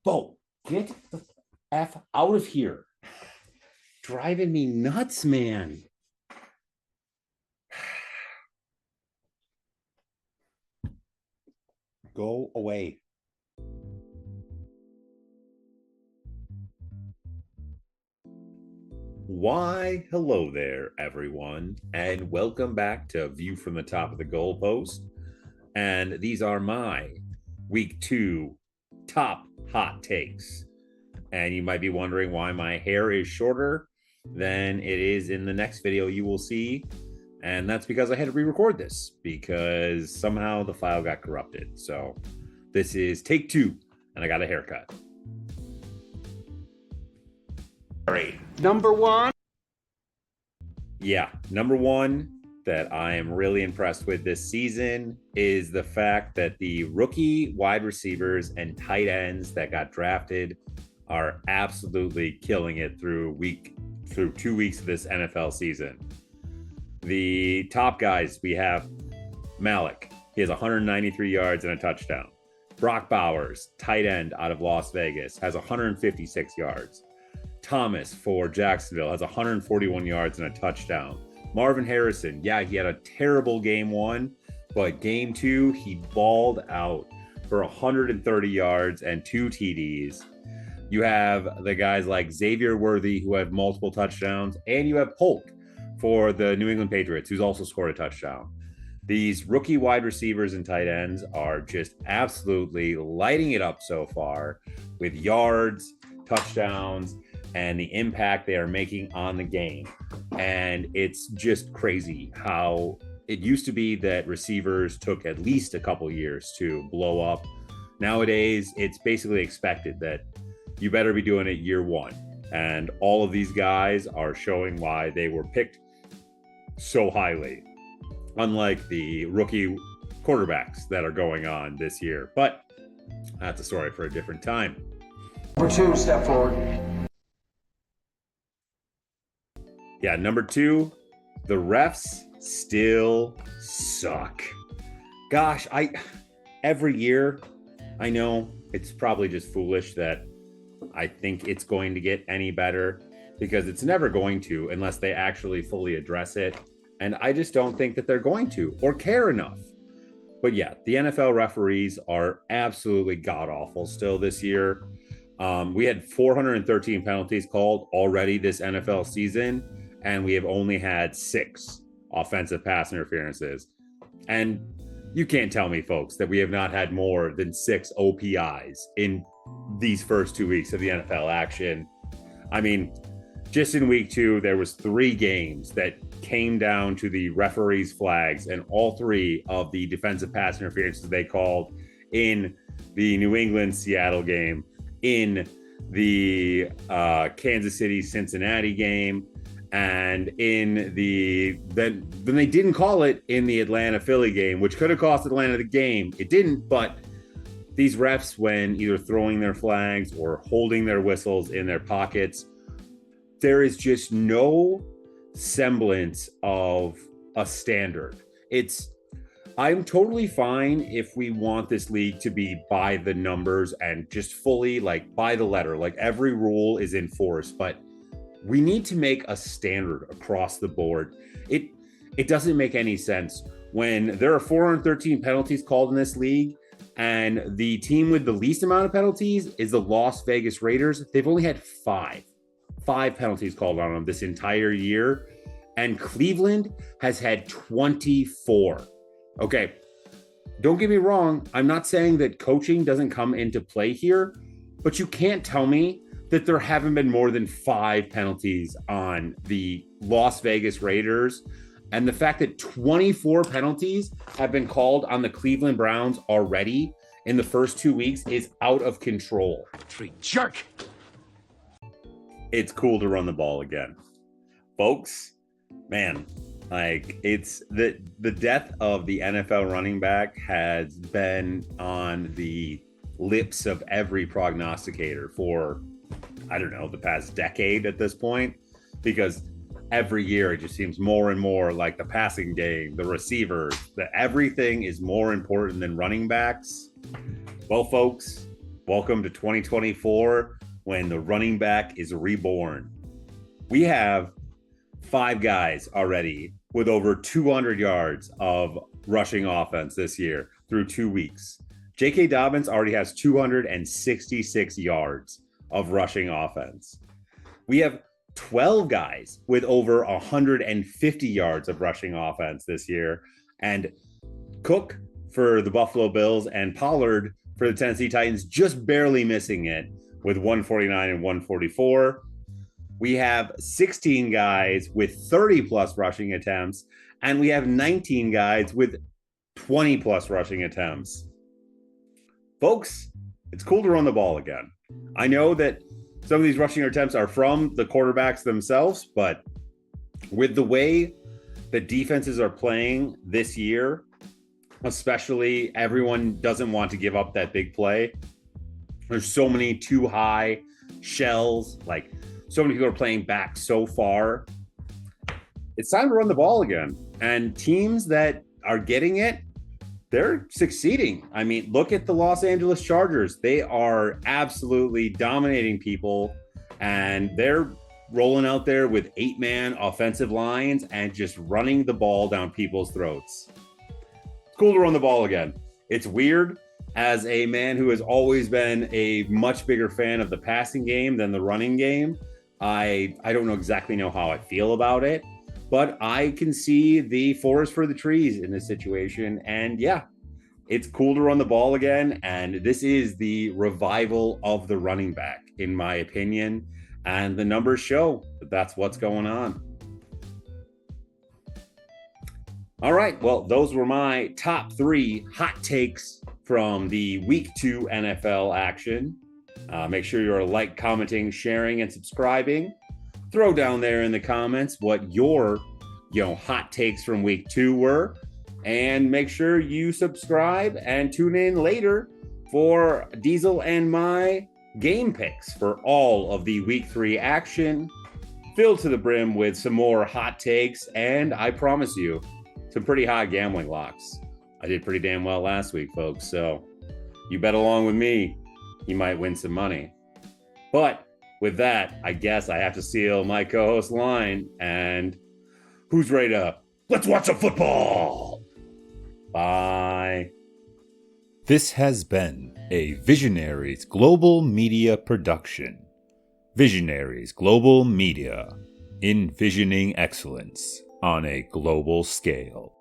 Bo, get the F out of here. Driving me nuts, man. Go away. Why, hello there, everyone, and welcome back to View from the Top of the Goalpost. And these are my week 2 top hot takes. And you might be wondering why my hair is shorter than it is in the next video you will see. And that's because I had to re-record this because somehow the file got corrupted. So this is take 2, and I got a haircut. All right. Number one. Yeah, number one that I am really impressed with this season is the fact that the rookie wide receivers and tight ends that got drafted are absolutely killing it through 2 weeks of this NFL season. The top guys, we have Malik. He has 193 yards and a touchdown. Brock Bowers, tight end out of Las Vegas, has 156 yards. Thomas for Jacksonville has 141 yards and a touchdown. Marvin Harrison, yeah, he had a terrible game 1, but game 2, he balled out for 130 yards and 2 TDs. You have the guys like Xavier Worthy, who have multiple touchdowns, and you have Polk for the New England Patriots, who's also scored a touchdown. These rookie wide receivers and tight ends are just absolutely lighting it up so far with yards, touchdowns, and the impact they are making on the game. And it's just crazy how it used to be that receivers took at least a couple years to blow up. Nowadays, it's basically expected that you better be doing it year 1. And all of these guys are showing why they were picked so highly, unlike the rookie quarterbacks that are going on this year. But that's a story for a different time. Number 2, step forward. Yeah, number 2, the refs still suck. Gosh, every year, I know it's probably just foolish that I think it's going to get any better, because it's never going to unless they actually fully address it. And I just don't think that they're going to or care enough. But yeah, the NFL referees are absolutely god-awful still this year. We had 413 penalties called already this NFL season, and we have only had 6 offensive pass interferences. And you can't tell me, folks, that we have not had more than 6 OPIs in these first 2 weeks of the NFL action. I mean, just in week 2, there was 3 games that came down to the referees' flags, and all 3 of the defensive pass interferences they called in the New England-Seattle game, in the Kansas City-Cincinnati game, and in then they didn't call it in the Atlanta-Philly game, which could have cost Atlanta the game. It didn't, but these refs, when either throwing their flags or holding their whistles in their pockets, there is just no semblance of a standard. I'm totally fine if we want this league to be by the numbers and just fully like by the letter, like every rule is enforced, but we need to make a standard across the board. It doesn't make any sense when there are 413 penalties called in this league, and the team with the least amount of penalties is the Las Vegas Raiders. They've only had 5 penalties called on them this entire year, and Cleveland has had 24. Okay, don't get me wrong. I'm not saying that coaching doesn't come into play here, but you can't tell me that there haven't been more than 5 penalties on the Las Vegas Raiders. And the fact that 24 penalties have been called on the Cleveland Browns already in the first 2 weeks is out of control. Jerk. It's cool to run the ball again. Folks, man, like it's the death of the NFL running back has been on the lips of every prognosticator for, I don't know, the past decade at this point, because every year it just seems more and more like the passing game, the receivers, that everything is more important than running backs. Well, folks, Welcome to 2024 when the running back is reborn. We have 5 guys already with over 200 yards of rushing offense this year through 2 weeks. J.K. Dobbins already has 266 yards of rushing offense. We have 12 guys with over 150 yards of rushing offense this year. And Cook for the Buffalo Bills and Pollard for the Tennessee Titans just barely missing it with 149 and 144. We have 16 guys with 30 plus rushing attempts, and we have 19 guys with 20 plus rushing attempts. Folks, it's cool to run the ball again. I know that some of these rushing attempts are from the quarterbacks themselves, but with the way the defenses are playing this year, especially everyone doesn't want to give up that big play. There's so many too high shells, like so many people are playing back so far. It's time to run the ball again. And teams that are getting it, they're succeeding. I mean, look at the Los Angeles Chargers. They are absolutely dominating people, and they're rolling out there with 8-man offensive lines and just running the ball down people's throats. It's cool to run the ball again. It's weird as a man who has always been a much bigger fan of the passing game than the running game. I don't exactly know how I feel about it, but I can see the forest for the trees in this situation. And yeah, it's cool to run the ball again. And this is the revival of the running back, in my opinion. And the numbers show that that's what's going on. All right, well, those were my top 3 hot takes from the Week 2 NFL action. Make sure you're commenting, sharing, and subscribing. Throw down there in the comments what your hot takes from Week 2 were. And make sure you subscribe and tune in later for Diesel and my game picks for all of the Week 3 action, filled to the brim with some more hot takes, and I promise you, some pretty high gambling locks. I did pretty damn well last week, folks, so you bet along with me, you might win some money. But with that, I guess I have to steal my co-host line, and who's ready to let's watch some football? Bye. This has been a Visionaries Global Media production. Visionaries Global Media, envisioning excellence on a global scale.